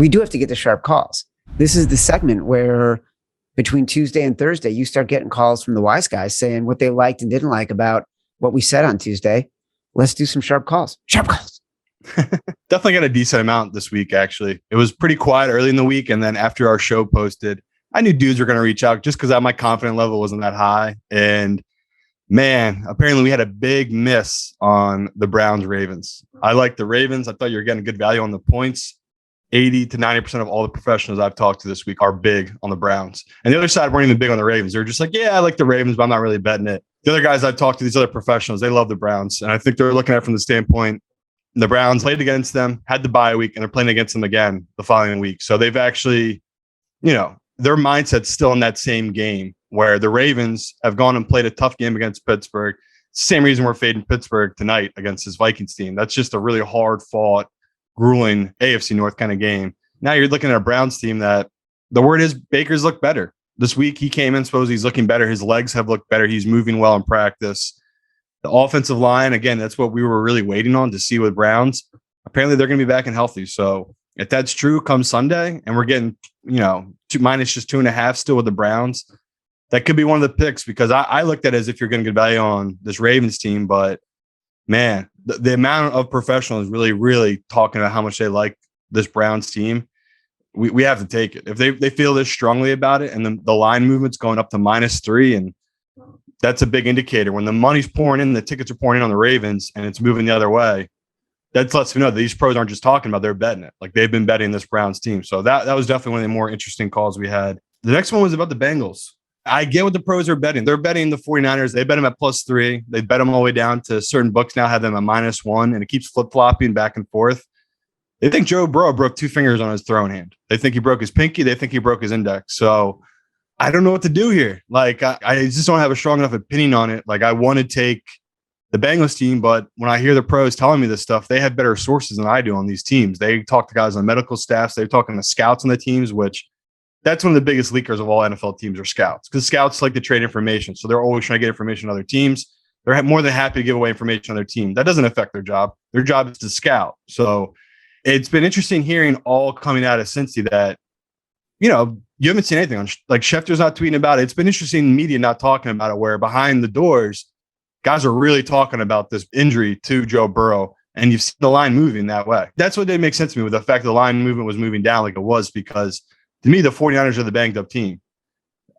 we do have to get the sharp calls. This is the segment where between Tuesday and Thursday, you start getting calls from the wise guys saying what they liked and didn't like about what we said on Tuesday. Let's do some sharp calls. Sharp calls. Definitely got a decent amount this week, actually. It was pretty quiet early in the week. And then after our show posted, I knew dudes were going to reach out just because my confidence level wasn't that high. And man, apparently we had a big miss on the Browns Ravens. I like the Ravens. I thought you were getting good value on the points. 80 to 90% of all the professionals I've talked to this week are big on the Browns. And the other side weren't even big on the Ravens. They're just like, yeah, I like the Ravens, but I'm not really betting it. The other guys I've talked to, these other professionals, they love the Browns. And I think they're looking at it from the standpoint, the Browns played against them, had the bye week, and they're playing against them again the following week. So they've actually, their mindset's still in that same game where the Ravens have gone and played a tough game against Pittsburgh. It's the same reason we're fading Pittsburgh tonight against this Vikings team. That's just a really hard fought, grueling AFC North kind of game. Now you're looking at a Browns team that the word is Baker's looked better. This week he came in, suppose he's looking better. His legs have looked better. He's moving well in practice. The offensive line, again, that's what we were really waiting on to see with Browns. Apparently they're going to be back and healthy. So if that's true come Sunday and we're getting, minus just 2.5 still with the Browns, that could be one of the picks because I looked at it as if you're going to get value on this Ravens team. But man, the amount of professionals really, really talking about how much they like this Browns team, we have to take it. If they feel this strongly about it and the line movement's going up to -3, and that's a big indicator. When the money's pouring in, the tickets are pouring in on the Ravens and it's moving the other way, that lets me know that these pros aren't just talking about, they're betting it. Like they've been betting this Browns team. So that was definitely one of the more interesting calls we had. The next one was about the Bengals. I get what the pros are betting. They're betting the 49ers. They bet them at +3. They bet them all the way down to certain books now have them at -1, and it keeps flip-flopping back and forth. They think Joe Burrow broke 2 fingers on his throwing hand. They think he broke his pinky. They think he broke his index. So I don't know what to do here. Like, I just don't have a strong enough opinion on it. Like, I want to take the Bengals team, but when I hear the pros telling me this stuff, they have better sources than I do on these teams. They talk to guys on medical staffs. They're talking to scouts on the teams, which that's one of the biggest leakers of all NFL teams are scouts, because scouts like to trade information. So they're always trying to get information on other teams. They're more than happy to give away information on their team. That doesn't affect their job. Their job is to scout. So it's been interesting hearing all coming out of Cincy that, you haven't seen anything on, like Schefter's not tweeting about it. It's been interesting media not talking about it, where behind the doors, guys are really talking about this injury to Joe Burrow, and you've seen the line moving that way. That's what didn't make sense to me with the fact the line movement was moving down like it was, because to me, the 49ers are the banged up team.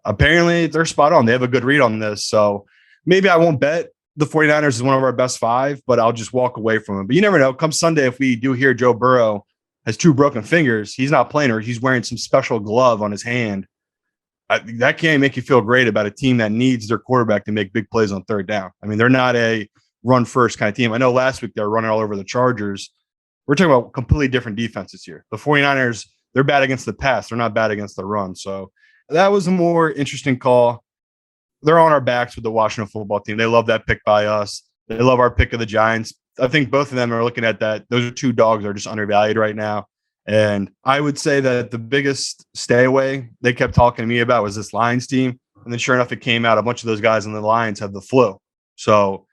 Apparently, they're spot on. They have a good read on this. So maybe I won't bet the 49ers is one of our best 5, but I'll just walk away from it. But you never know. Come Sunday, if we do hear Joe Burrow has 2 broken fingers, he's not playing, or he's wearing some special glove on his hand, that can't make you feel great about a team that needs their quarterback to make big plays on 3rd down. I mean, they're not a run-first kind of team. I know last week they were running all over the Chargers. We're talking about completely different defenses here. The 49ers, they're bad against the pass. They're not bad against the run. So that was a more interesting call. They're on our backs with the Washington football team. They love that pick by us. They love our pick of the Giants. I think both of them are looking at that. Those are 2 dogs that are just undervalued right now. And I would say that the biggest stay away they kept talking to me about was this Lions team. And then sure enough, it came out. A bunch of those guys in the Lions have the flu. So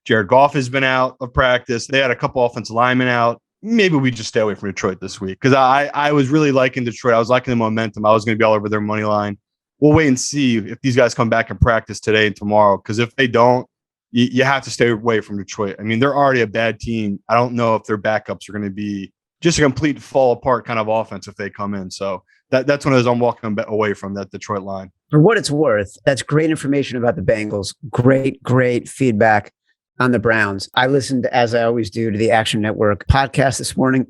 Jared Goff has been out of practice. They had a couple offensive linemen out. Maybe we just stay away from Detroit this week, because I was really liking Detroit. I was liking the momentum. I was going to be all over their money line. We'll wait and see if these guys come back and practice today and tomorrow, because if they don't, you have to stay away from Detroit. I mean, they're already a bad team. I don't know if their backups are going to be just a complete fall apart kind of offense if they come in. So that's one of those I'm walking away from, that Detroit line. For what it's worth, that's great information about the Bengals. Great feedback on the Browns. I listened, as I always do, to the Action Network podcast this morning,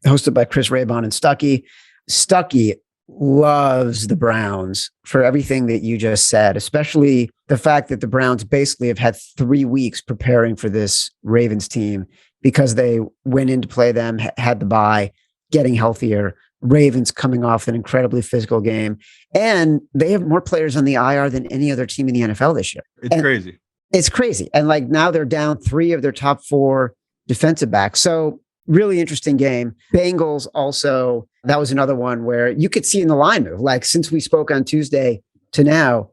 hosted by Chris Raybon and Stuckey. Stuckey loves the Browns for everything that you just said, especially the fact that the Browns basically have had 3 weeks preparing for this Ravens team, because they went in to play them, had the bye, getting healthier. Ravens coming off an incredibly physical game, and they have more players on the IR than any other team in the NFL this year. It's crazy. It's crazy. And like now they're down 3 of their top 4 defensive backs. So really interesting game. Bengals also, that was another one where you could see in the line move, like since we spoke on Tuesday to now,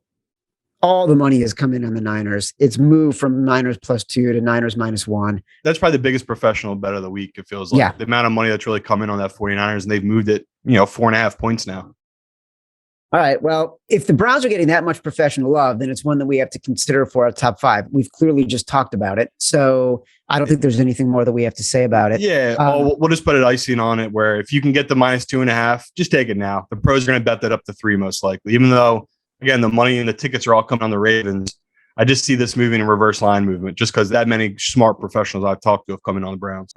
all the money has come in on the Niners. It's moved from Niners +2 to Niners -1. That's probably the biggest professional bet of the week. It feels like the amount of money that's really come in on that 49ers, and they've moved it 4.5 points now. All right. Well, if the Browns are getting that much professional love, then it's one that we have to consider for our top 5. We've clearly just talked about it. So I don't think there's anything more that we have to say about it. Yeah. We'll just put an icing on it where if you can get the -2.5, just take it now. The pros are going to bet that up to 3 most likely, even though, again, the money and the tickets are all coming on the Ravens. I just see this moving in reverse line movement just because that many smart professionals I've talked to have come in on the Browns.